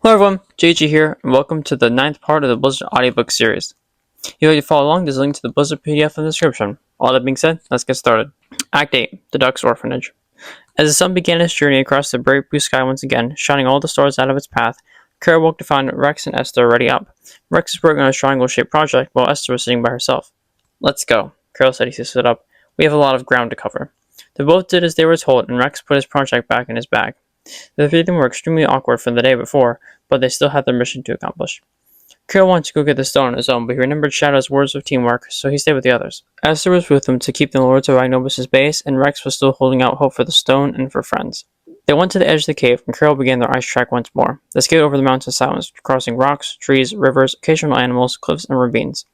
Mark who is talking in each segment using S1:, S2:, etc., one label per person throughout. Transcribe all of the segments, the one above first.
S1: Hello everyone, JG here, and welcome to the 9th part of the Blizzard Audiobook series. If you'd like to follow along, there's a link to the Blizzard PDF in the description. All that being said, let's get started. Act 8, The Duck's Orphanage. As the sun began its journey across the bright blue sky once again, shining all the stars out of its path, Karol woke to find Rex and Esther already up. Rex was working on a triangle-shaped project, while Esther was sitting by herself. "Let's go," Karol said as he stood up. "We have a lot of ground to cover." They both did as they were told, and Rex put his project back in his bag. The three of them were extremely awkward from the day before, but they still had their mission to accomplish. Karol wanted to go get the stone on his own, but he remembered Shadow's words of teamwork, so he stayed with the others. Esther was with them to keep the lords of Agnobis' base, and Rex was still holding out hope for the stone and for friends. They went to the edge of the cave, and Karol began their ice trek once more. They skated over the mountain silence, crossing rocks, trees, rivers, occasional animals, cliffs, and ravines.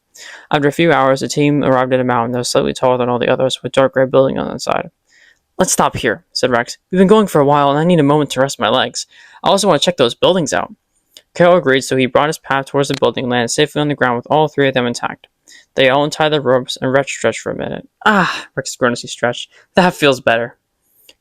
S1: After a few hours, the team arrived at a mountain that was slightly taller than all the others, with dark gray building on the side. "Let's stop here," said Rex. "We've been going for a while, and I need a moment to rest my legs. I also want to check those buildings out." Karol agreed, so he brought his path towards the building and landed safely on the ground with all three of them intact. They all untied their ropes, and Rex stretched for a minute. "Ah," Rex groaned as he stretched. "That feels better."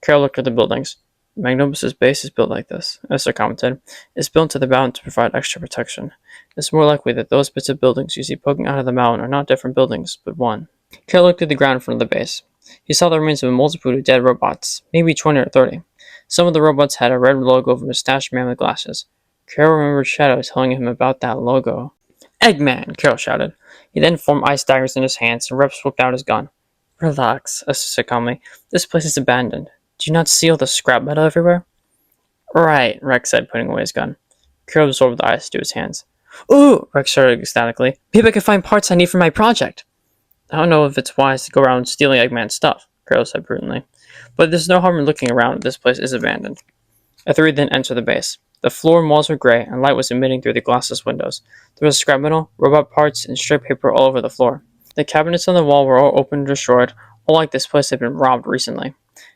S1: Karol looked at the buildings. "Magnobis' base is built like this," Esther commented. "It's built into the mountain to provide extra protection. It's more likely that those bits of buildings you see poking out of the mountain are not different buildings, but one." Karol looked at the ground in front of the base. He saw the remains of a multitude of dead robots, maybe 20 or 30. Some of the robots had a red logo of a mustached man with glasses. Karol remembered Shadow telling him about that logo. "Eggman!" Karol shouted. He then formed ice daggers in his hands, and Rex whipped out his gun. "Relax," Esther said calmly. "This place is abandoned. Do you not see all the scrap metal everywhere?" "Right," Rex said, putting away his gun. Karol absorbed the ice to his hands. "Ooh!" Rex shouted ecstatically. "Maybe I can find parts I need for my project." "I don't know if it's wise to go around stealing Eggman's stuff," Karol said prudently. "But there's no harm in looking around if this place is abandoned." The three then entered the base. The floor and walls were gray, and light was emitting through the glassless windows. There was scrap metal, robot parts, and straight paper all over the floor. The cabinets on the wall were all open and destroyed, all like this place had been robbed recently.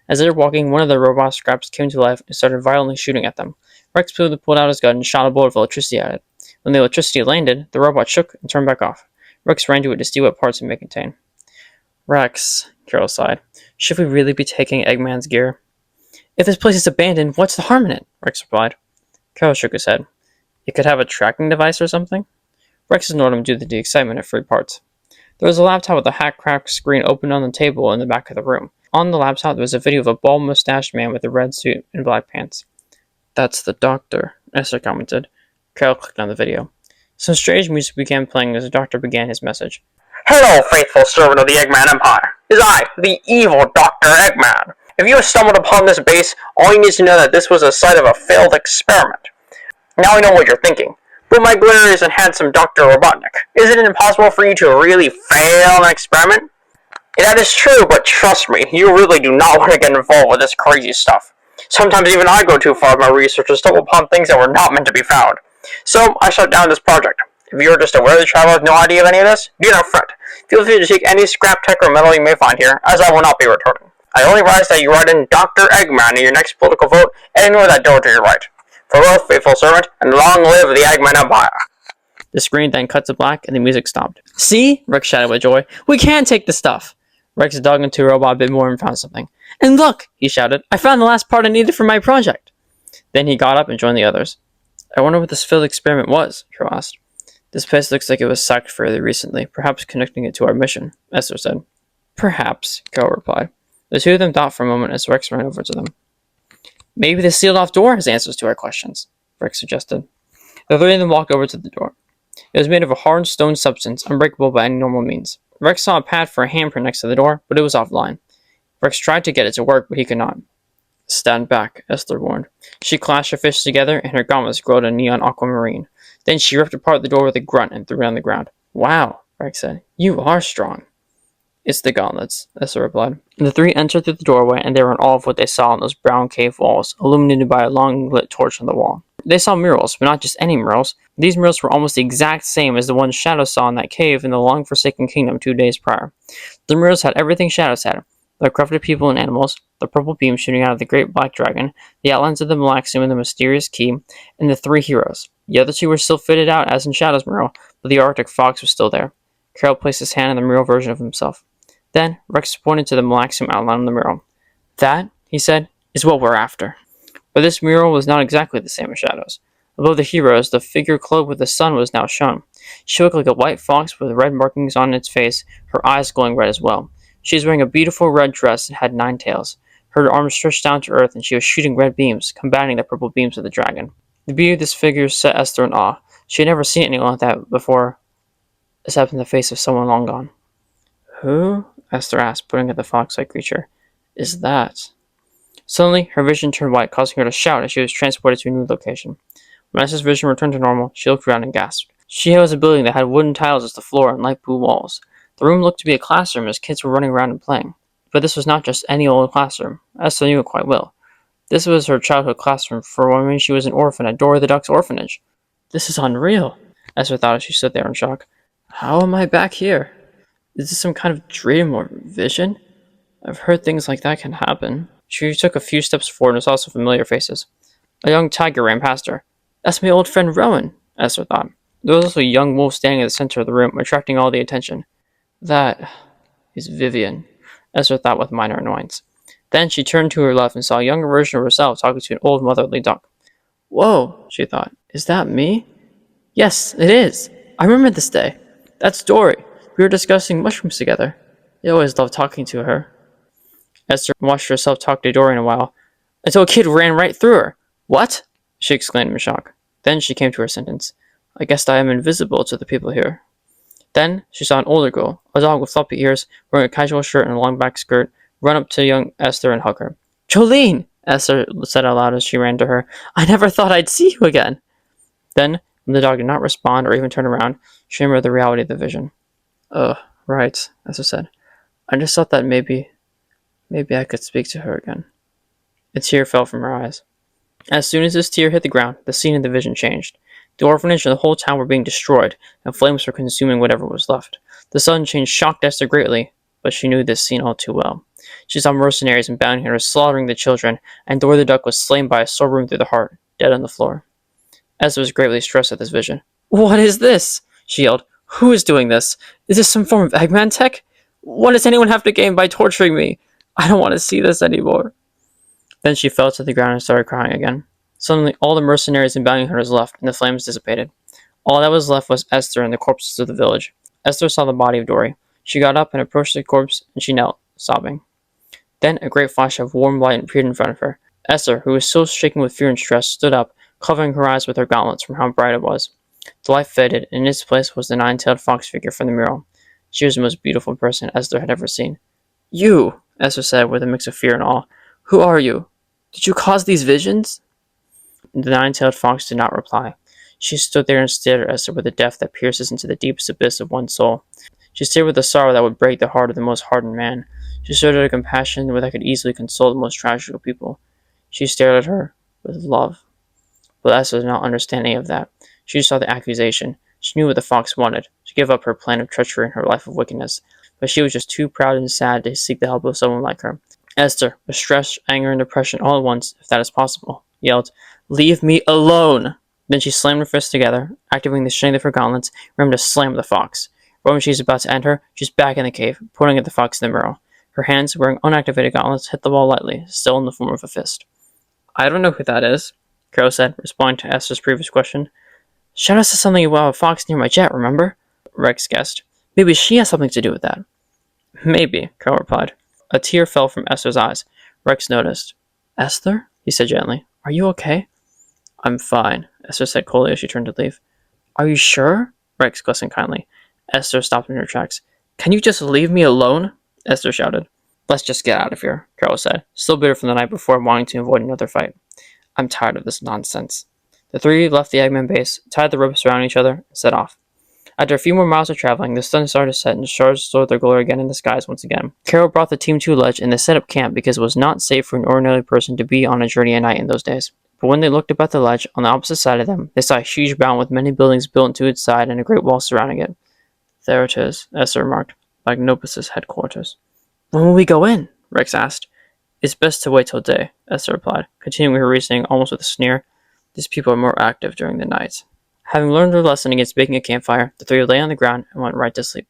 S1: As they were walking, one of the robot scraps came to life and started violently shooting at them. Rex pulled out his gun and shot a bolt of electricity at it. When the electricity landed, the robot shook and turned back off. Rex ran to it to see what parts it may contain. "Rex," Karol sighed. "Should we really be taking Eggman's gear?" "If this place is abandoned, what's the harm in it?" Rex replied. Karol shook his head. "It could have a tracking device or something?" Rex ignored him due to the excitement of free parts. There was a laptop with a hack-cracked screen open on the table in the back of the room. On the laptop, there was a video of a bald, mustached man with a red suit and black pants. "That's the doctor," Esther commented. Karol clicked on the video. Some strange music began playing as the doctor began his message.
S2: "Hello, faithful servant of the Eggman Empire. It is I, the evil Doctor Eggman. If you have stumbled upon this base, all you need to know that this was the site of a failed experiment. Now I know what you're thinking. But my glorious and handsome Dr. Robotnik, isn't it impossible for you to really fail an experiment? That is true, but trust me, you really do not want to get involved with this crazy stuff. Sometimes even I go too far in my research and stumble upon things that were not meant to be found. So I shut down this project. If you are just a weary traveler with no idea of any of this, do not fret. Feel free to take any scrap tech or metal you may find here, as I will not be returning. I only request that you write in Dr. Eggman in your next political vote and ignore that door to your right. Farewell, faithful servant, and long live the Eggman Empire."
S1: The screen then cut to black, and the music stopped. "See?" Rex shouted with joy. "We can take the stuff!" Rex dug into the robot a bit more and found something. "And look!" he shouted. "I found the last part I needed for my project!" Then he got up and joined the others. "I wonder what this failed experiment was," Karol asked. "This place looks like it was sacked fairly recently, perhaps connecting it to our mission," Esther said. "Perhaps," Karol replied. The two of them thought for a moment as Rex ran over to them. "Maybe the sealed-off door has answers to our questions," Rex suggested. The three of them walked over to the door. It was made of a hard stone substance, unbreakable by any normal means. Rex saw a pad for a handprint next to the door, but it was offline. Rex tried to get it to work, but he could not. "Stand back," Esther warned. She clashed her fists together, and her gauntlets glowed a neon aquamarine. Then she ripped apart the door with a grunt and threw it on the ground. "Wow," Rex said. "You are strong." "It's the gauntlets," Esther replied. The three entered through the doorway, and they were in awe of what they saw on those brown cave walls, illuminated by a long lit torch on the wall. They saw murals, but not just any murals. These murals were almost the exact same as the ones Shadow saw in that cave in the long-forsaken kingdom 2 days prior. The murals had everything Shadows had. The crafted people and animals, the purple beam shooting out of the great black dragon, the outlines of the Malaxium and the mysterious key, and the three heroes. The other two were still fitted out as in Shadow's mural, but the Arctic Fox was still there. Karol placed his hand on the mural version of himself. Then, Rex pointed to the Malaxium outline on the mural. "That," he said, "is what we're after." But this mural was not exactly the same as Shadow's. Above the heroes, the figure clothed with the sun was now shown. She looked like a white fox with red markings on its face, her eyes glowing red as well. She was wearing a beautiful red dress and had 9 tails. Her arms stretched down to earth, and she was shooting red beams, combating the purple beams of the dragon. The beauty of this figure set Esther in awe. She had never seen anyone like that before, except in the face of someone long gone. "Who?" Esther asked, pointing at the fox-like creature. "Is that?" Suddenly, her vision turned white, causing her to shout as she was transported to a new location. When Esther's vision returned to normal, she looked around and gasped. She was a building that had wooden tiles as the floor and light blue walls. The room looked to be a classroom as kids were running around and playing. But this was not just any old classroom. Esther knew it quite well. This was her childhood classroom for when she was an orphan at Dora the Duck's orphanage. "This is unreal," Esther thought as she stood there in shock. "How am I back here? Is this some kind of dream or vision? I've heard things like that can happen." She took a few steps forward and saw some familiar faces. A young tiger ran past her. "That's my old friend Rowan," Esther thought. There was also a young wolf standing at the center of the room, attracting all the attention. "That is Vivian," Esther thought with minor annoyance. Then she turned to her left and saw a younger version of herself talking to an old motherly duck. "Whoa," she thought. "Is that me?" "Yes, it is. I remember this day. That's Dory. We were discussing mushrooms together. I always loved talking to her." Esther watched herself talk to Dory in a while, until a kid ran right through her. "What?" she exclaimed in shock. Then she came to her sentence. "I guess I am invisible to the people here." Then she saw an older girl, a dog with floppy ears, wearing a casual shirt and a long back skirt, run up to young Esther and hug her. "Jolene!" Esther said out loud as she ran to her. "I never thought I'd see you again." Then, when the dog did not respond or even turn around, she remembered the reality of the vision. "Oh, right," Esther said. "I just thought that maybe I could speak to her again." A tear fell from her eyes. As soon as this tear hit the ground, the scene in the vision changed. The orphanage and the whole town were being destroyed, and flames were consuming whatever was left. The sudden change shocked Esther greatly, but she knew this scene all too well. She saw mercenaries and bounty hunters slaughtering the children, and Dora the Duck was slain by a sword wound through the heart, dead on the floor. Esther was greatly stressed at this vision. "What is this?" she yelled. "Who is doing this? Is this some form of Eggman tech? What does anyone have to gain by torturing me? I don't want to see this anymore." Then she fell to the ground and started crying again. Suddenly, all the mercenaries and bounty hunters left, and the flames dissipated. All that was left was Esther and the corpses of the village. Esther saw the body of Dory. She got up and approached the corpse, and she knelt, sobbing. Then a great flash of warm light appeared in front of her. Esther, who was still shaking with fear and stress, stood up, covering her eyes with her gauntlets from how bright it was. The light faded, and in its place was the 9-tailed fox figure from the mural. She was the most beautiful person Esther had ever seen. "You," Esther said with a mix of fear and awe. "Who are you? Did you cause these visions?" The 9-tailed fox did not reply. She stood there and stared at Esther with a depth that pierces into the deepest abyss of one's soul. She stared with a sorrow that would break the heart of the most hardened man. She stared at a compassion that could easily console the most tragic of people. She stared at her with love. But Esther did not understand any of that. She saw the accusation. She knew what the fox wanted. She gave up her plan of treachery and her life of wickedness. But she was just too proud and sad to seek the help of someone like her. Esther, with stress, anger, and depression all at once, if that is possible, yelled, "Leave me alone!" Then she slammed her fists together, activating the strength of her gauntlets, and to slam the fox. Right when she was about to end her, she was back in the cave, pointing at the fox in the mural. Her hands, wearing unactivated gauntlets, hit the wall lightly, still in the form of a fist. "I don't know who that is," Karol said, responding to Esther's previous question. "Shadow said something about a fox near my jet, remember?" Rex guessed. "Maybe she has something to do with that." "Maybe," Karol replied. A tear fell from Esther's eyes. Rex noticed. "Esther?" he said gently. "Are you okay?" "I'm fine," Esther said coldly as she turned to leave. "Are you sure?" Rex glistened kindly. Esther stopped in her tracks. "Can you just leave me alone?" Esther shouted. "Let's just get out of here," Karol said, still bitter from the night before and wanting to avoid another fight. "I'm tired of this nonsense." The three left the Eggman base, tied the ropes around each other, and set off. After a few more miles of traveling, the sun started to set and the stars showed their glory again in the skies once again. Karol brought the team to a ledge and they set up camp because it was not safe for an ordinary person to be on a journey at night in those days. But when they looked up at the ledge, on the opposite side of them, they saw a huge mountain with many buildings built into its side and a great wall surrounding it. "There it is," Esther remarked, "Magnopus's headquarters." "When will we go in?" Rex asked. "It's best to wait till day," Esther replied, continuing her reasoning almost with a sneer. "These people are more active during the night." Having learned their lesson against making a campfire, the three lay on the ground and went right to sleep.